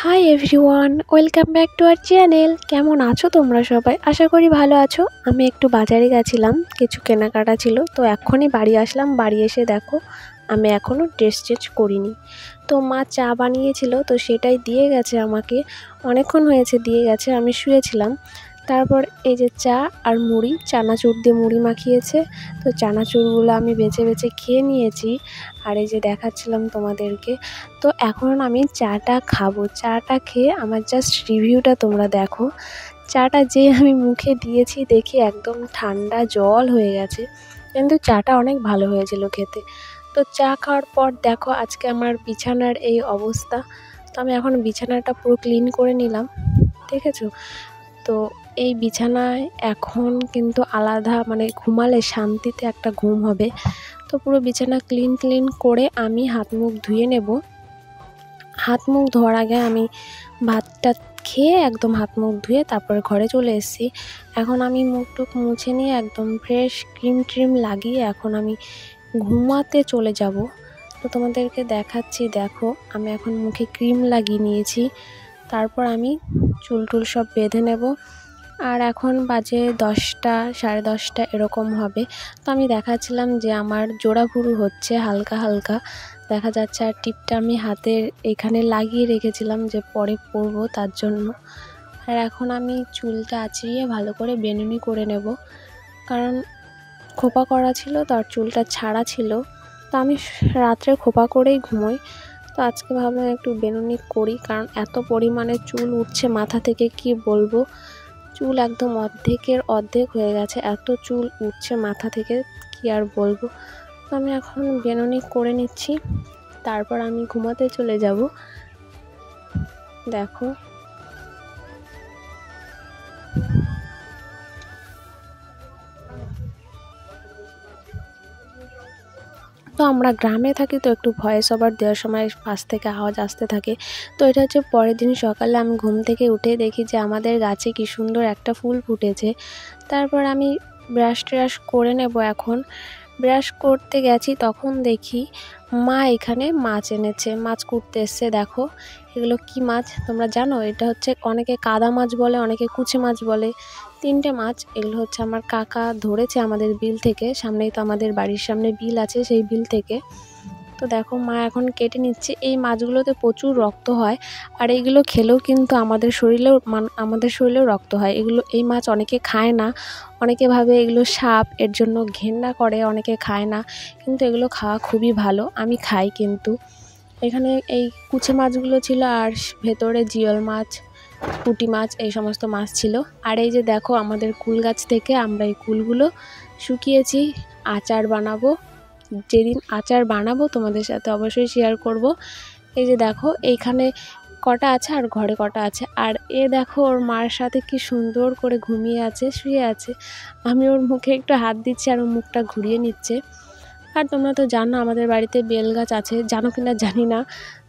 Hi everyone, welcome back to our channel. কেমন আছো তোমরা সবাই? আশা করি ভালো আছো। আমি একটু বাজারে গেছিলাম, কিছু কেনাকাটা ছিল, তো এখনই বাড়ি আসলাম। বাড়ি এসে দেখো আমি এখনও ড্রেস চেঞ্জ করিনি। তো মা চা বানিয়েছিল, তো সেটাই দিয়ে গেছে আমাকে। অনেকক্ষণ হয়েছে দিয়ে গেছে, আমি শুয়েছিলাম। তারপর এই যে চা আর মুড়ি, চানাচুর দিয়ে মুড়ি মাখিয়েছে, তো চানাচুরগুলো আমি বেছে বেছে খেয়ে নিয়েছি। আর এই যে দেখাচ্ছিলাম তোমাদেরকে। তো এখন আমি চাটা খাবো। চাটা খেয়ে আমার জাস্ট রিভিউটা তোমরা দেখো। চাটা যে আমি মুখে দিয়েছি দেখি একদম ঠান্ডা জল হয়ে গেছে, কিন্তু চাটা অনেক ভালো হয়েছিল খেতে। তো চা খাওয়ার পর দেখো আজকে আমার বিছানার এই অবস্থা। তো আমি এখন বিছানাটা পুরো ক্লিন করে নিলাম, দেখেছো তো। এই বিছানায় এখন কিন্তু আলাদা, মানে ঘুমালে শান্তিতে একটা ঘুম হবে। তো পুরো বিছানা ক্লিন করে আমি হাত মুখ ধুয়ে নেব। হাত মুখ ধোয়ার আগে আমি ভাতটা খেয়ে একদম হাত মুখ ধুয়ে তারপরে ঘরে চলে এসেছি। এখন আমি মুখ টুক মুছে নিয়ে একদম ফ্রেশ ক্রিম লাগিয়ে এখন আমি ঘুমাতে চলে যাব। তো তোমাদেরকে দেখাচ্ছি, দেখো আমি এখন মুখে ক্রিম লাগিয়ে নিয়েছি। তারপর আমি চুল টুল সব বেঁধে নেব। আর এখন বাজে 10টা, 10:30 এরকম হবে। তো আমি দেখাচ্ছিলাম যে আমার জোড়া ভুরু হচ্ছে হালকা হালকা দেখা যাচ্ছে। আর টিপটা আমি হাতের এখানে লাগিয়ে রেখেছিলাম যে পরে পরবো তার জন্য। আর এখন আমি চুলটা আঁচড়িয়ে ভালো করে বেনুনি করে নেব, কারণ খোপা করা ছিল তো আর চুলটা ছাড়া ছিল। তো আমি রাত্রে খোপা করেই ঘুমোই। তো আজকে ভাবলাম একটু বেনুনি করি, কারণ এত পরিমাণে চুল উঠছে মাথা থেকে কি বলবো। চুল একদম অর্ধেক হয়ে গেছে, এত চুল উঠছে মাথা থেকে কি আর বলবো। তো আমি এখন বেনুনি করে নিচ্ছি, তারপর আমি ঘুমাতে চলে যাব। দেখো তো আমরা গ্রামে থাকি, তো একটু ভয়েস ওভার দেওয়ার সময় পাশ থেকে আওয়াজ আসতে থাকে। তো এটা হচ্ছে পরের দিন সকালে আমি ঘুম থেকে উঠে দেখি যে আমাদের গাছে কি সুন্দর একটা ফুল ফুটেছে। তারপর আমি ব্রাশ ট্রাশ করে নেব। এখন ব্রাশ করতে গেছি, তখন দেখি মা এখানে মাছ এনেছে, মাছ কুটতে এসছে। দেখো এগুলো কি মাছ তোমরা জানো? এটা হচ্ছে অনেকে কাদা মাছ বলে, অনেকে কুচে মাছ বলে। 3টে মাছ, এগুলো হচ্ছে আমার কাকা ধরেছে আমাদের বিল থেকে। সামনেই তো আমাদের বাড়ির সামনে বিল আছে, সেই বিল থেকে। তো দেখো মা এখন কেটে নিচ্ছে। এই মাছগুলোতে প্রচুর রক্ত হয়, আর এইগুলো খেলেও কিন্তু আমাদের শরীরেও রক্ত হয়। এই মাছ অনেকে খায় না, অনেকে ভাবে এগুলো সাপ, এর জন্য ঘেন্না করে, অনেকে খায় না। কিন্তু এগুলো খাওয়া খুবই ভালো, আমি খাই। কিন্তু এখানে এই কুচে মাছগুলো ছিল, আর ভেতরে জিওল মাছ, পুঁটি মাছ, এই সমস্ত মাছ ছিল। আর এই যে দেখো আমাদের কুল গাছ থেকে আমরা এই কুলগুলো শুকিয়েছি, আচার বানাবো। যেদিন আচার বানাবো তোমাদের সাথে অবশ্যই শেয়ার করব। এই যে দেখো এইখানে কটা আছে আর ঘরে কটা আছে। আর দেখো ওর মার সাথে কি সুন্দর করে ঘুমিয়ে আছে, শুয়ে আছে। আমি ওর মুখে একটু হাত দিচ্ছি আর ওর মুখটা ঘুরিয়ে নিচ্ছে। আর তোমরা তো জানো আমাদের বাড়িতে বেল গাছ আছে, জানো কিনা জানি না।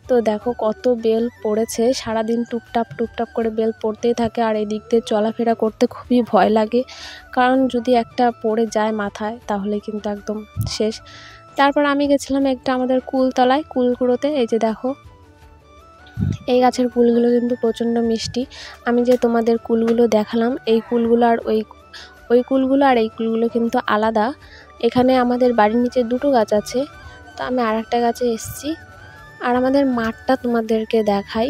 তো দেখো কত বেল পড়েছে, সারাদিন টুপটাপ করে বেল পড়তেই থাকে। আর এই দিক দিয়ে চলাফেরা করতে খুবই ভয় লাগে, কারণ যদি একটা পড়ে যায় মাথায় তাহলে কিন্তু একদম শেষ। তারপর আমি গেছিলাম একটা আমাদের কুলতলায়, কুলগুলোতে। এই যে দেখো এই গাছের কুলগুলো কিন্তু প্রচণ্ড মিষ্টি। আমি যে তোমাদের কুলগুলো দেখালাম, এই কুলগুলো আর ওই কুলগুলো আর এই কুলগুলো কিন্তু আলাদা। এখানে আমাদের বাড়ির নিচে 2টো গাছ আছে, তো আমি আর একটা গাছে এসেছি। আর আমাদের মাঠটা তোমাদেরকে দেখাই,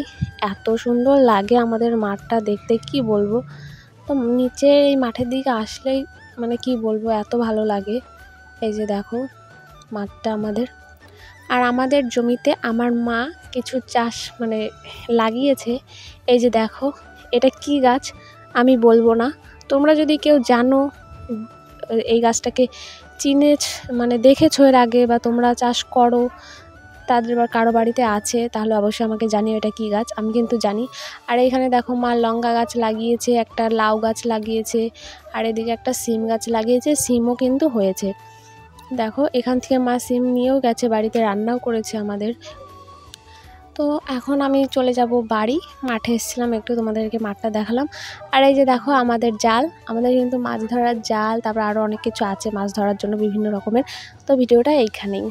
এত সুন্দর লাগে আমাদের মাঠটা দেখতে কি বলবো। তো নিচে এই মাঠের দিকে আসলেই মানে কি বলবো, এত ভালো লাগে। এই যে দেখো মাঠটা আমাদের। আর আমাদের জমিতে আমার মা কিছু চাষ মানে লাগিয়েছে। এই যে দেখো এটা কি গাছ আমি বলবো না, তোমরা যদি কেউ জানো এই গাছটাকে মানে দেখেছো এর আগে, বা তোমরা চাষ করো, তাদের বা কারো বাড়িতে আছে, তাহলে অবশ্যই আমাকে জানিও এটা কী গাছ। আমি কিন্তু জানি। আর এইখানে দেখো মা লঙ্কা গাছ লাগিয়েছে, একটা লাউ গাছ লাগিয়েছে, আর এদিকে একটা সিম গাছ লাগিয়েছে, সিমও কিন্তু হয়েছে। দেখো এখান থেকে মা সিম নিয়েও গেছে, বাড়িতে রান্নাও করেছে আমাদের। তো এখন আমি চলে যাব বাড়ি। মাঠে এসেছিলাম একটু, তোমাদেরকে মাঠটা দেখালাম। আর এই যে দেখো আমাদের জাল, আমাদের কিন্তু মাছ ধরার জাল, তারপর আরও অনেক কিছু আছে মাছ ধরার জন্য বিভিন্ন রকমের। তো ভিডিওটা এইখানেই।